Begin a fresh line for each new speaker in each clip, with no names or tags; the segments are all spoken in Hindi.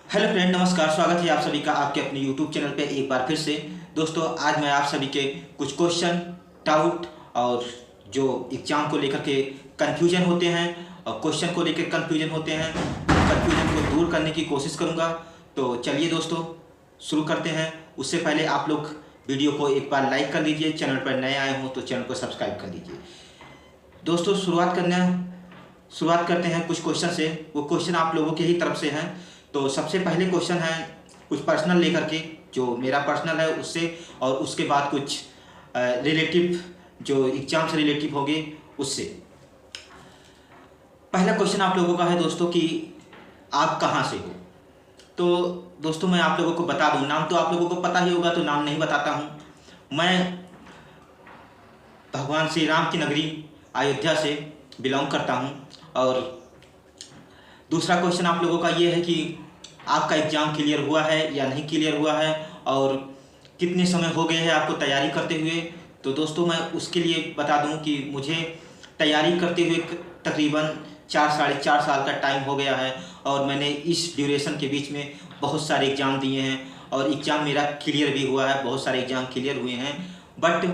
हेलो फ्रेंड, नमस्कार। स्वागत है आप सभी का आपके अपने यूट्यूब चैनल पे एक बार फिर से। दोस्तों, आज मैं आप सभी के कुछ क्वेश्चन, डाउट और जो एग्ज़ाम को लेकर के कन्फ्यूजन होते हैं और क्वेश्चन को लेकर कन्फ्यूजन होते हैं, कन्फ्यूजन को दूर करने की कोशिश करूँगा। तो चलिए दोस्तों, शुरू करते हैं। उससे पहले आप लोग वीडियो को एक बार लाइक कर लीजिए, चैनल पर नए आए हों तो चैनल को सब्सक्राइब कर लीजिए। दोस्तों, शुरुआत करते हैं कुछ क्वेश्चन से। वो क्वेश्चन आप लोगों की ही तरफ से हैं। तो सबसे पहले क्वेश्चन है कुछ पर्सनल लेकर के, जो मेरा पर्सनल है उससे, और उसके बाद कुछ रिलेटिव जो एग्जाम से रिलेटिव होंगे उससे। पहला क्वेश्चन आप लोगों का है दोस्तों कि आप कहाँ से हो। तो दोस्तों, मैं आप लोगों को बता दूं, नाम तो आप लोगों को पता ही होगा तो नाम नहीं बताता हूं। मैं भगवान श्री राम की नगरी अयोध्या से बिलोंग करता हूं। और दूसरा क्वेश्चन आप लोगों का ये है कि आपका एग्ज़ाम क्लियर हुआ है या नहीं क्लियर हुआ है, और कितने समय हो गए हैं आपको तैयारी करते हुए। तो दोस्तों, मैं उसके लिए बता दूं कि मुझे तैयारी करते हुए तकरीबन 4 साढ़े 4 साल का टाइम हो गया है, और मैंने इस ड्यूरेशन के बीच में बहुत सारे एग्ज़ाम दिए हैं और एग्ज़ाम मेरा क्लियर भी हुआ है। बहुत सारे एग्ज़ाम क्लियर हुए हैं, बट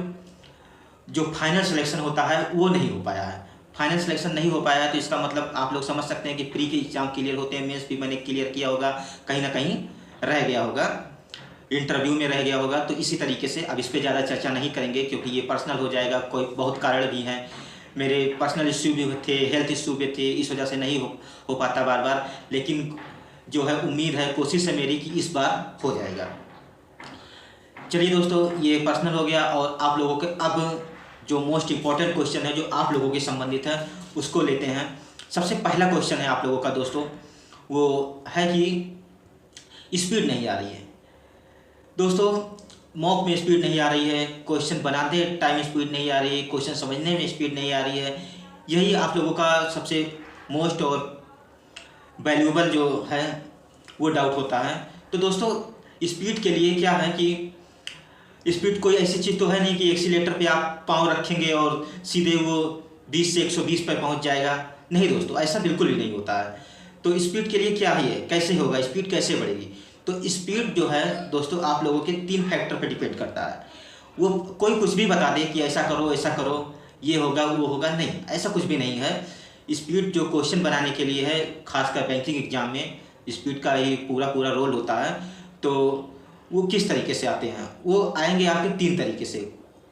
जो फाइनल सिलेक्शन होता है वो नहीं हो पाया है। फाइनल सिलेक्शन नहीं हो पाया है तो इसका मतलब आप लोग समझ सकते हैं कि प्री के एग्ज़ाम क्लियर होते हैं, मेंस भी मैंने क्लियर किया होगा, कहीं ना कहीं रह गया होगा, इंटरव्यू में रह गया होगा। तो इसी तरीके से अब इस पर ज़्यादा चर्चा नहीं करेंगे क्योंकि ये पर्सनल हो जाएगा। कोई बहुत कारण भी हैं, मेरे पर्सनल इश्यू भी थे, हेल्थ इश्यू भी थे, इस वजह से नहीं हो पाता बार बार। लेकिन जो है उम्मीद है, कोशिश है मेरी कि इस बार हो जाएगा। चलिए दोस्तों, ये पर्सनल हो गया। और आप लोगों के अब जो मोस्ट इम्पॉर्टेंट क्वेश्चन है जो आप लोगों के संबंधित है उसको लेते हैं। सबसे पहला क्वेश्चन है आप लोगों का दोस्तों, वो है कि स्पीड नहीं आ रही है। दोस्तों, मॉक में स्पीड नहीं आ रही है, क्वेश्चन बनाते टाइम स्पीड नहीं आ रही है, क्वेश्चन समझने में स्पीड नहीं आ रही है। यही आप लोगों का सबसे मोस्ट और वैल्यूएबल जो है वो डाउट होता है। तो दोस्तों, स्पीड के लिए क्या है कि स्पीड कोई ऐसी चीज़ तो है नहीं कि एक्सीलेटर पे आप पाँव रखेंगे और सीधे वो 20 से 120 पर पहुंच जाएगा। नहीं दोस्तों, ऐसा बिल्कुल भी नहीं होता है। तो स्पीड के लिए क्या ही है, कैसे होगा, स्पीड कैसे बढ़ेगी। तो स्पीड जो है दोस्तों आप लोगों के 3 फैक्टर पर डिपेंड करता है। वो कोई कुछ भी बता दे कि ऐसा करो, ये होगा वो होगा, नहीं, ऐसा कुछ भी नहीं है। स्पीड जो क्वेश्चन बनाने के लिए है, खासकर बैंकिंग एग्जाम में स्पीड का ही पूरा रोल होता है। तो वो किस तरीके से आते हैं, वो आएंगे आपके 3 तरीके से।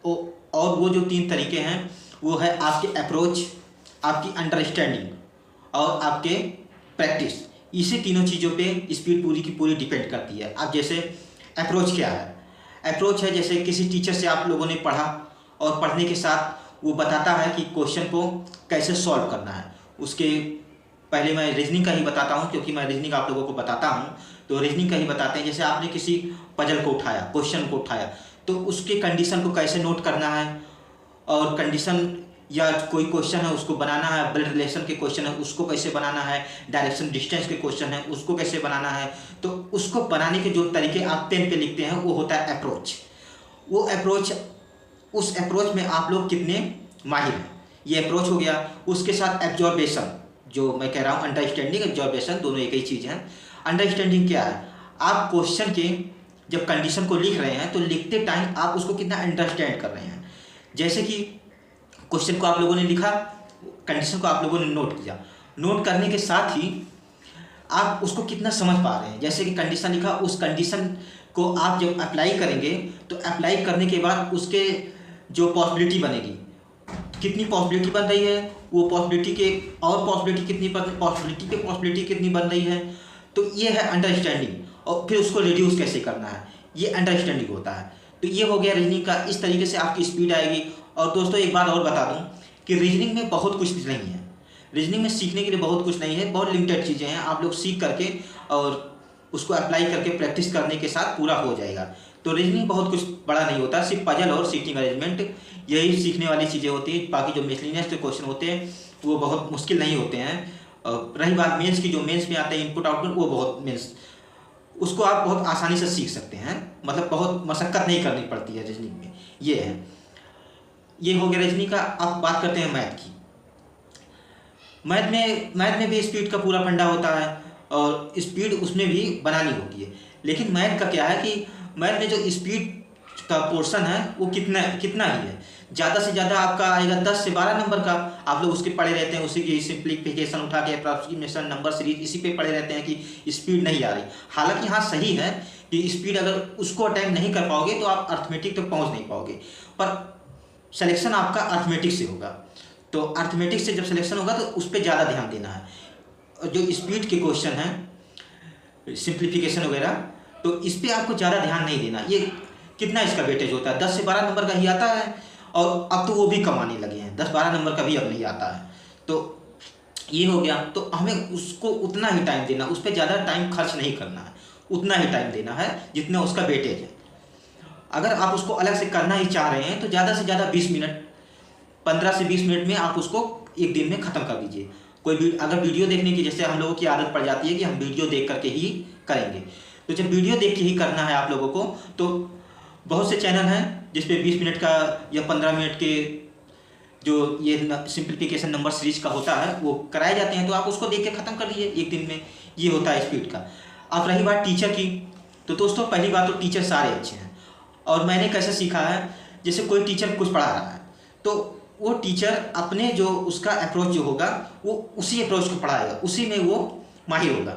और वो जो 3 तरीके हैं वो है आपके अप्रोच, आपकी अंडरस्टैंडिंग और आपके प्रैक्टिस। इसी तीनों चीज़ों पे स्पीड पूरी की पूरी डिपेंड करती है। अब जैसे अप्रोच क्या है, अप्रोच है जैसे किसी टीचर से आप लोगों ने पढ़ा और पढ़ने के साथ वो बताता है कि क्वेश्चन को कैसे सॉल्व करना है। उसके पहले मैं रीजनिंग का ही बताता हूँ क्योंकि मैं रीजनिंग आप लोगों को बताता हूँ। तो रीजनिंग का ही बताते हैं। जैसे आपने किसी पजल को उठाया, क्वेश्चन को उठाया, तो उसके कंडीशन को कैसे नोट करना है, और कंडीशन या कोई क्वेश्चन है उसको बनाना है, ब्लड रिलेशन के क्वेश्चन है उसको कैसे बनाना है, डायरेक्शन डिस्टेंस के क्वेश्चन है उसको कैसे बनाना है। तो उसको बनाने के जो तरीके आप पेन पे लिखते हैं वो होता है अप्रोच। वो अप्रोच, उस अप्रोच में आप लोग कितने माहिर हैं, ये अप्रोच हो गया। उसके साथ एब्जॉर्बेशन, जो मैं कह रहा हूँ अंडरस्टैंडिंग एब्जॉर्बेशन दोनों एक ही चीज़ है। अंडरस्टैंडिंग क्या है, आप क्वेश्चन के जब कंडीशन को लिख रहे हैं तो लिखते टाइम आप उसको कितना अंडरस्टैंड कर रहे हैं। जैसे कि क्वेश्चन को आप लोगों ने लिखा, कंडीशन को आप लोगों ने नोट किया, नोट करने के साथ ही आप उसको कितना समझ पा रहे हैं। जैसे कि कंडीशन लिखा, उस कंडीशन को आप जब अप्लाई करेंगे तो अप्लाई करने के बाद उसके जो पॉसिबिलिटी बनेगी, कितनी पॉसिबिलिटी बन रही है, वो पॉसिबिलिटी के और पॉसिबिलिटी कितनी बन रही है। तो ये है अंडरस्टैंडिंग। और फिर उसको रिड्यूस कैसे करना है, ये अंडरस्टैंडिंग होता है। तो ये हो गया रीजनिंग का। इस तरीके से आपकी स्पीड आएगी। और दोस्तों, एक बात और बता दूं कि रीजनिंग में बहुत कुछ नहीं है, रीजनिंग में सीखने के लिए बहुत कुछ नहीं है, बहुत लिमिटेड चीज़ें हैं। आप लोग सीख करके और उसको अप्लाई करके प्रैक्टिस करने के साथ पूरा हो जाएगा। तो रीजनिंग बहुत कुछ बड़ा नहीं होता, सिर्फ पजल और सीटिंग अरेंजमेंट यही सीखने वाली चीज़ें होती हैं। बाकी जो मिसलिनियस के क्वेश्चन होते हैं वो बहुत मुश्किल नहीं होते हैं। रही बात मेंस की, जो मेंस में आते हैं इनपुट आउटपुट, वो बहुत मेंस उसको आप बहुत आसानी से सीख सकते हैं, मतलब बहुत मशक्क़त नहीं करनी पड़ती है रीजनिंग में। ये है, ये हो गया रीजनिंग का। अब बात करते हैं मैथ की। मैथ में भी स्पीड का पूरा फंडा होता है। और स्पीड उसमें भी बनानी होती है। लेकिन मैथ का क्या है कि मैथ में जो स्पीड का पोर्शन है वो कितना कितना ही है, ज़्यादा से ज़्यादा आपका आएगा 10 से 12 नंबर का। आप लोग उसके पढ़े रहते हैं, उसी की सिंप्लीफिकेशन उठा के अप्रॉक्सीमेशन नंबर सीरीज इसी पे पढ़े रहते हैं कि स्पीड नहीं आ रही। हालांकि हाँ सही है कि स्पीड अगर उसको अटेम्प्ट नहीं कर पाओगे तो आप अर्थमेटिक तक पहुँच नहीं पाओगे, पर सिलेक्शन आपका अर्थमेटिक से होगा। तो अर्थमेटिक से जब सिलेक्शन होगा तो उस पर ज़्यादा ध्यान देना है। और जो स्पीड के क्वेश्चन हैं सिंप्लीफिकेशन वगैरह, तो इस पर आपको ज़्यादा ध्यान नहीं देना। ये कितना इसका वेटेज होता है, 10 से 12 नंबर का ही आता है, और अब तो वो भी कम आने लगे हैं, 10-12 नंबर का भी अब नहीं आता है। तो ये हो गया, तो हमें उसको उतना ही टाइम देना, उस पर ज़्यादा टाइम खर्च नहीं करना है, उतना ही टाइम देना है जितना उसका वेटेज है। अगर आप उसको अलग से करना ही चाह रहे हैं तो ज़्यादा से ज़्यादा 20 मिनट, 15 से 20 मिनट में आप उसको एक दिन में ख़त्म कर दीजिए। अगर वीडियो देखने की जैसे हम लोगों की आदत पड़ जाती है कि हम वीडियो देख करके ही करेंगे, तो जब वीडियो देख के ही करना है आप लोगों को, तो बहुत से चैनल हैं जिस पे 20 मिनट का या 15 मिनट के जो ये सिंप्लीफिकेशन नंबर सीरीज का होता है वो कराए जाते हैं, तो आप उसको देख के ख़त्म कर लीजिए एक दिन में। ये होता है स्पीड का। अब रही बात टीचर की, तो दोस्तों पहली बात तो टीचर सारे अच्छे हैं, और मैंने कैसे सीखा है, जैसे कोई टीचर कुछ पढ़ा रहा है तो वो टीचर अपने जो उसका अप्रोच जो होगा वो उसी अप्रोच को पढ़ाएगा, उसी में वो माहिर होगा।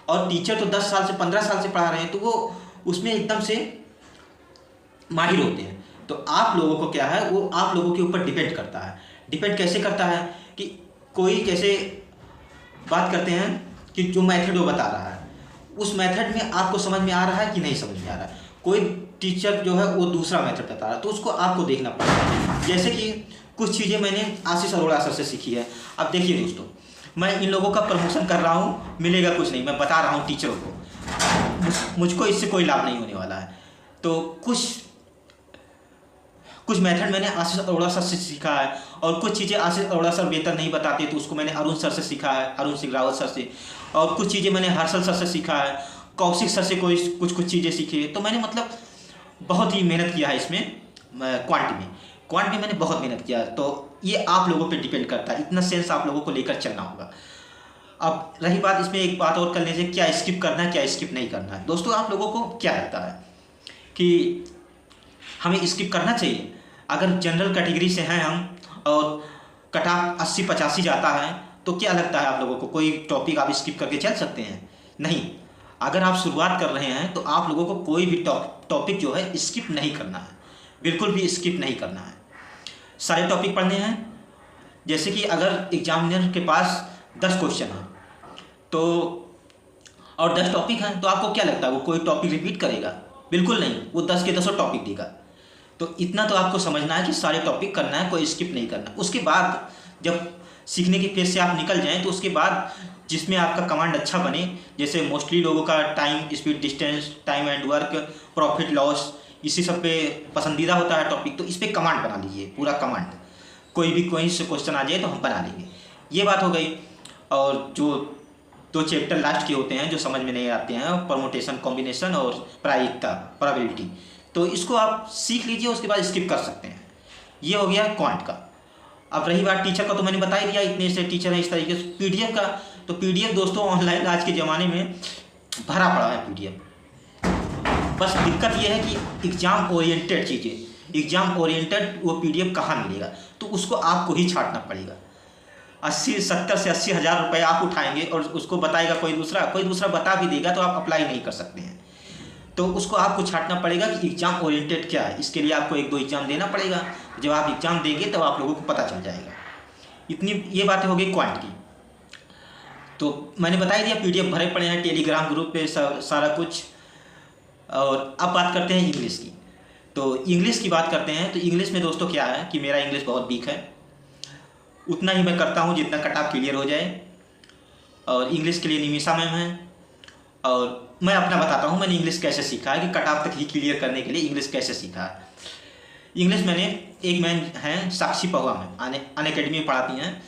और टीचर तो 10 साल से 15 साल से पढ़ा रहे हैं तो वो उसमें एकदम से माहिर होते हैं। तो आप लोगों को क्या है, वो आप लोगों के ऊपर डिपेंड करता है। डिपेंड कैसे करता है कि कोई कैसे बात करते हैं कि जो मेथड वो बता रहा है उस मेथड में आपको समझ में आ रहा है कि नहीं समझ में आ रहा है। कोई टीचर जो है वो दूसरा मेथड बता रहा है तो उसको आपको देखना पड़ेगा। जैसे कि कुछ चीज़ें मैंने आशीष अरोड़ा सर से सीखी है। अब देखिए दोस्तों, मैं इन लोगों का प्रमोशन कर रहा हूँ, मिलेगा कुछ नहीं, मैं बता रहा हूँ टीचरों को, मुझको इससे कोई लाभ नहीं होने वाला है। तो कुछ मेथड मैंने आशीष अरोड़ा सर से सीखा है, और कुछ चीज़ें आशीष अरोड़ा सर बेहतर नहीं बताते तो उसको मैंने अरुण सर से सीखा है, अरुण सिंह रावत सर से। और कुछ चीज़ें मैंने हर्षल सर से सीखा है, कौशिक सर से कुछ चीज़ें सीखी है। तो मैंने मतलब बहुत ही मेहनत किया है इसमें, क्वांट में मैंने बहुत मेहनत किया है। तो ये आप लोगों पे डिपेंड करता है, इतना सेंस आप लोगों को लेकर चलना होगा। अब रही बात इसमें एक बात और करने से, क्या स्किप करना है क्या स्किप नहीं करना है। दोस्तों आप लोगों को क्या लगता है कि हमें स्किप करना चाहिए? अगर जनरल कैटेगरी से हैं हम और कट ऑफ 80-85 जाता है तो क्या लगता है आप लोगों को, कोई टॉपिक आप स्किप करके चल सकते हैं? नहीं। अगर आप शुरुआत कर रहे हैं तो आप लोगों को कोई भी टॉपिक जो है स्किप नहीं करना है, बिल्कुल भी स्किप नहीं करना है। सारे टॉपिक पढ़ने हैं। जैसे कि अगर एग्जामिनर के पास 10 क्वेश्चन हैं तो और 10 टॉपिक हैं, तो आपको क्या लगता है वो कोई टॉपिक रिपीट करेगा? बिल्कुल नहीं, वो 10 के 10 टॉपिक देगा। तो इतना तो आपको समझना है कि सारे टॉपिक करना है, कोई स्किप नहीं करना। उसके बाद जब सीखने की फेज से आप निकल जाएं तो उसके बाद जिसमें आपका कमांड अच्छा बने, जैसे मोस्टली लोगों का time, speed, distance, time and work, profit loss, इसी सब पे पसंदीदा होता है टॉपिक, तो इस पर कमांड बना लीजिए, पूरा कमांड। कोई से क्वेश्चन आ जाए तो हम बना लेंगे। ये बात हो गई। और जो 2 चैप्टर लास्ट के होते हैं जो समझ में नहीं आते हैं, परमुटेशन, कॉम्बिनेशन और प्रायिकता, प्रोबेबिलिटी, तो इसको आप सीख लीजिए, उसके बाद स्किप कर सकते हैं। ये हो गया क्वांट का। अब रही बात टीचर का, तो मैंने बता ही दिया, इतने से टीचर हैं इस तरीके से। पीडीएफ का, तो पीडीएफ दोस्तों ऑनलाइन आज के ज़माने में भरा पड़ा है पीडीएफ। बस दिक्कत ये है कि एग्ज़ाम ओरिएंटेड चीज़ें, एग्ज़ाम ओरिएंटेड वो पीडीएफ कहाँ मिलेगा, तो उसको आपको ही छांटना पड़ेगा। 70 से 80 हज़ार रुपये आप उठाएंगे और उसको बताएगा कोई दूसरा बता भी देगा तो आप अप्लाई नहीं कर सकते हैं। तो उसको आपको छांटना पड़ेगा कि एग्ज़ाम ओरिएंटेड क्या है। इसके लिए आपको 1-2 एग्ज़ाम देना पड़ेगा। जब आप एग्ज़ाम देंगे तब आप लोगों को पता चल जाएगा। इतनी ये बातें हो गई क्वांट की। तो मैंने बता ही दिया, पीडीएफ भरे पड़े हैं टेलीग्राम ग्रुप पे सारा कुछ। और अब बात करते हैं इंग्लिश की। तो इंग्लिश की बात करते हैं तो इंग्लिश में दोस्तों क्या है कि मेरा इंग्लिश बहुत वीक है, उतना ही मैं करता हूँ जितना कट ऑफ क्लियर हो जाए। और इंग्लिश के लिए निमिषा मैम है। और मैं अपना बताता हूँ मैंने इंग्लिश कैसे सीखा है, कि कट ऑफ तक ही क्लियर करने के लिए इंग्लिश कैसे सीखा है। इंग्लिश मैंने एक मैम हैं साक्षी पहुआ में अनअकैडमी में पढ़ाती हैं,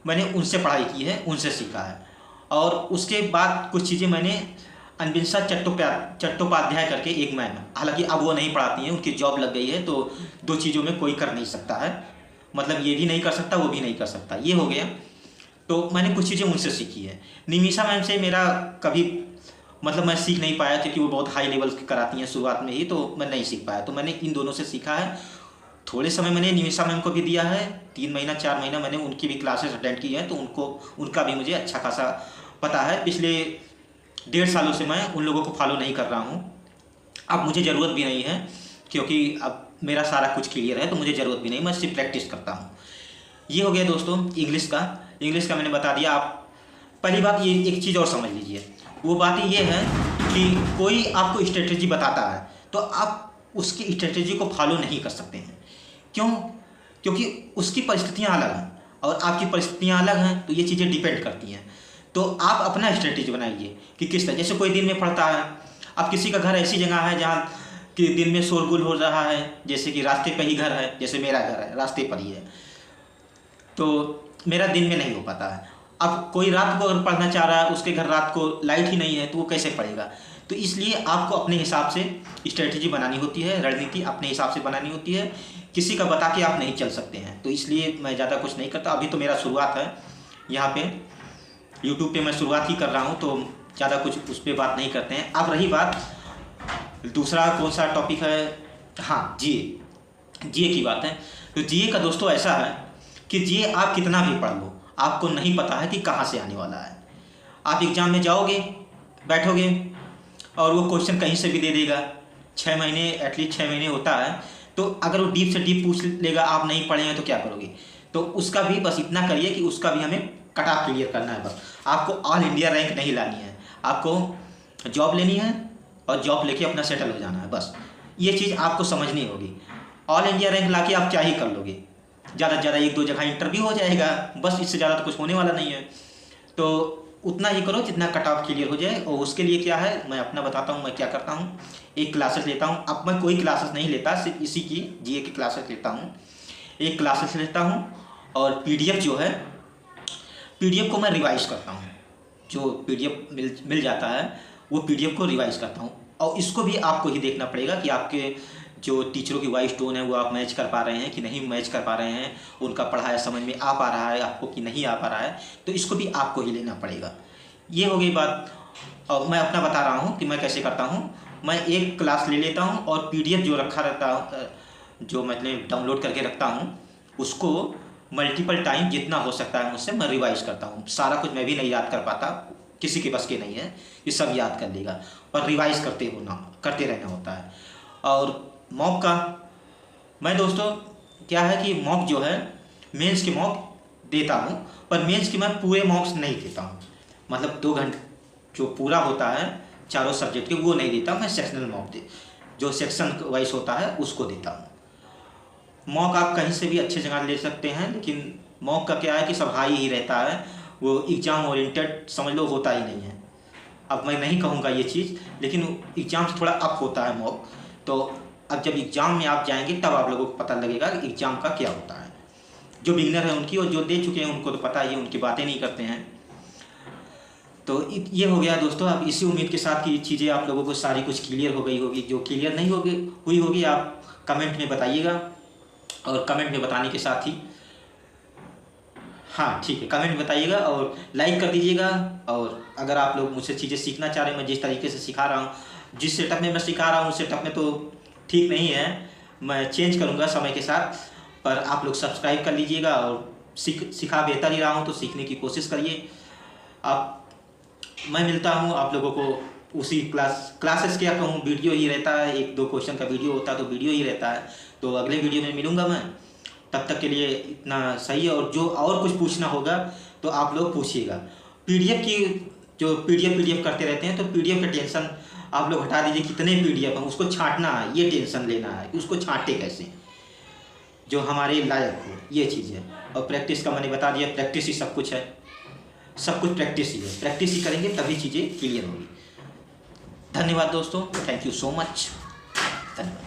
मैंने उनसे पढ़ाई की है, उनसे सीखा है। और उसके बाद कुछ चीज़ें मैंने अनबिंसा चट्टोपाध्याय करके एक मैम है, हालांकि अब वो नहीं पढ़ाती हैं, उनकी जॉब लग गई है। तो 2 चीज़ों में कोई कर नहीं सकता है, मतलब ये भी नहीं कर सकता वो भी नहीं कर सकता, ये हो गया। तो मैंने कुछ चीज़ें उनसे सीखी है। निमिषा मैम से मेरा कभी मतलब मैं सीख नहीं पाया, क्योंकि वो बहुत हाई लेवल की कराती हैं शुरुआत में ही, तो मैं नहीं सीख पाया। तो मैंने इन दोनों से सीखा है। थोड़े समय मैंने निमिषा मैम को भी दिया है, 3 महीना 4 महीना मैंने उनकी भी क्लासेस अटेंड की हैं, तो उनका भी मुझे अच्छा खासा पता है। पिछले 1.5 सालों से मैं उन लोगों को फॉलो नहीं कर रहा हूँ। अब मुझे ज़रूरत भी नहीं है, क्योंकि अब मेरा सारा कुछ क्लियर है, तो मुझे ज़रूरत भी नहीं, मैं सिर्फ प्रैक्टिस करता हूँ। ये हो गया दोस्तों इंग्लिश का मैंने बता दिया। आप पहली बात ये एक चीज़ और समझ लीजिए, वो बात ये है कि कोई आपको स्ट्रेटजी बताता है तो आप उसकी स्ट्रेटजी को फॉलो नहीं कर सकते हैं। क्यों? क्योंकि उसकी परिस्थितियाँ अलग हैं और आपकी परिस्थितियाँ अलग हैं, तो ये चीज़ें डिपेंड करती हैं। तो आप अपना स्ट्रेटजी बनाइए कि किस तरह, जैसे कोई दिन में पढ़ता है, अब किसी का घर ऐसी जगह है जहाँ कि दिन में शोरगुल हो रहा है, जैसे कि रास्ते पर ही घर है, जैसे मेरा घर है रास्ते पर ही है, तो मेरा दिन में नहीं हो पाता है। अब कोई रात को अगर पढ़ना चाह रहा है, उसके घर रात को लाइट ही नहीं है, तो वो कैसे पढ़ेगा? तो इसलिए आपको अपने हिसाब से स्ट्रेटजी बनानी होती है, रणनीति अपने हिसाब से बनानी होती है, किसी का बता के आप नहीं चल सकते हैं। तो इसलिए मैं ज़्यादा कुछ नहीं करता। अभी तो मेरा शुरुआत है, यहाँ पे यूट्यूब पे मैं शुरुआत ही कर रहा हूँ, तो ज़्यादा कुछ उस पर बात नहीं करते हैं। अब रही बात दूसरा कौन सा टॉपिक है, हाँ जीए की बात है। तो जीए का दोस्तों ऐसा है कि जीए आप कितना भी पढ़ लो, आपको नहीं पता है कि कहाँ से आने वाला है। आप एग्ज़ाम में जाओगे, बैठोगे और वो क्वेश्चन कहीं से भी दे देगा। 6 महीने एटलीस्ट 6 महीने होता है, तो अगर वो डीप से डीप पूछ लेगा, आप नहीं पढ़े हैं तो क्या करोगे? तो उसका भी बस इतना करिए कि उसका भी हमें कट ऑफ क्लियर करना है। बस आपको ऑल इंडिया रैंक नहीं लानी है, आपको जॉब लेनी है और जॉब लेके अपना सेटल हो जाना है। बस ये चीज़ आपको समझनी होगी। ऑल इंडिया रैंक लाके आप क्या ही कर लोगे? ज़्यादा से ज़्यादा 1-2 जगह इंटरव्यू हो जाएगा, बस इससे ज़्यादा तो कुछ होने वाला नहीं है। तो उतना ही करो जितना कट ऑफ क्लियर हो जाए। और उसके लिए क्या है, मैं अपना बताता हूँ मैं क्या करता हूँ। एक क्लासेस लेता हूँ। अब मैं कोई क्लासेस नहीं लेता, सिर्फ इसी की जीए की क्लासेस लेता हूँ। एक क्लासेस लेता हूँ और पीडीएफ जो है, पीडीएफ को मैं रिवाइज करता हूँ। जो पीडीएफ मिल जाता है वो पीडीएफ को रिवाइज करता हूँ। और इसको भी आपको ही देखना पड़ेगा कि आपके जो टीचरों की वॉइस टोन है वो आप मैच कर पा रहे हैं कि नहीं मैच कर पा रहे हैं, उनका पढ़ाया समझ में आ पा रहा है आपको कि नहीं आ पा रहा है। तो इसको भी आपको ही लेना पड़ेगा। ये हो गई बात। और मैं अपना बता रहा हूँ कि मैं कैसे करता हूँ। मैं एक क्लास ले लेता हूँ और पीडीएफ जो रखा रहता, जो मतलब डाउनलोड करके रखता हूँ, उसको मल्टीपल टाइम जितना हो सकता है मुझसे मैं रिवाइज करता हूँ। सारा कुछ मैं भी नहीं याद कर पाता, किसी के बस के नहीं है कि सब याद कर लेगा, और रिवाइज करते रहना होता है। और मॉक का मैं दोस्तों क्या है कि मॉक जो है, मेंस के मॉक देता हूँ, पर मेंस के मैं पूरे मॉक्स नहीं देता हूँ। मतलब 2 घंटे जो पूरा होता है चारों सब्जेक्ट के वो नहीं देता, मैं सेक्शनल मॉक जो सेक्शन वाइज होता है उसको देता हूँ। मॉक आप कहीं से भी अच्छे जगह ले सकते हैं, लेकिन मॉक का क्या है कि सब हाई ही रहता है, वो एग्ज़ाम ओरिएंटेड समझ लो होता ही नहीं है। अब मैं नहीं कहूँगा ये चीज़, लेकिन एग्ज़ाम से थोड़ा अप होता है मॉक। तो अब जब एग्ज़ाम में आप जाएंगे तब आप लोगों को पता लगेगा कि एग्ज़ाम का क्या होता है। जो बिगिनर है उनकी, और जो दे चुके हैं उनको तो पता ही है, उनकी बातें नहीं करते हैं। तो ये हो गया दोस्तों। अब इसी उम्मीद के साथ कि चीज़ें आप लोगों को सारी कुछ क्लियर हो गई होगी। जो क्लियर नहीं हुई होगी आप कमेंट में बताइएगा, और कमेंट में बताने के साथ ही, हाँ ठीक है, कमेंट में बताइएगा और लाइक कर दीजिएगा। और अगर आप लोग मुझसे चीज़ें सीखना चाह रहे हैं, मैं जिस तरीके से सिखा रहा हूँ, जिस सेटअप में मैं सिखा रहा हूँ उस सेटअप में तो ठीक नहीं है, मैं चेंज करूँगा समय के साथ। पर आप लोग सब्सक्राइब कर लीजिएगा, और सिखा बेहतर ही रहा हूँ तो सीखने की कोशिश करिए आप। मैं मिलता हूँ आप लोगों को उसी क्लासेस क्या कहूँ, वीडियो ही रहता है, 1-2 क्वेश्चन का वीडियो होता है तो वीडियो ही रहता है। तो अगले वीडियो में मिलूँगा मैं, तब तक के लिए इतना सही है। और जो और कुछ पूछना होगा तो आप लोग पूछिएगा। पीडीएफ की जो पीडीएफ करते रहते हैं, तो पीडीएफ का टेंशन आप लोग हटा दीजिए। कितने पीडीएफ हैं उसको छांटना है, ये टेंशन लेना है कि उसको छांटे कैसे जो हमारे लायक हो, ये चीज़ है। और प्रैक्टिस का मैंने बता दिया, प्रैक्टिस ही सब कुछ है, सब कुछ प्रैक्टिस ही है। प्रैक्टिस ही करेंगे तभी चीज़ें क्लियर होगी। धन्यवाद दोस्तों, थैंक यू सो मच, धन्यवाद।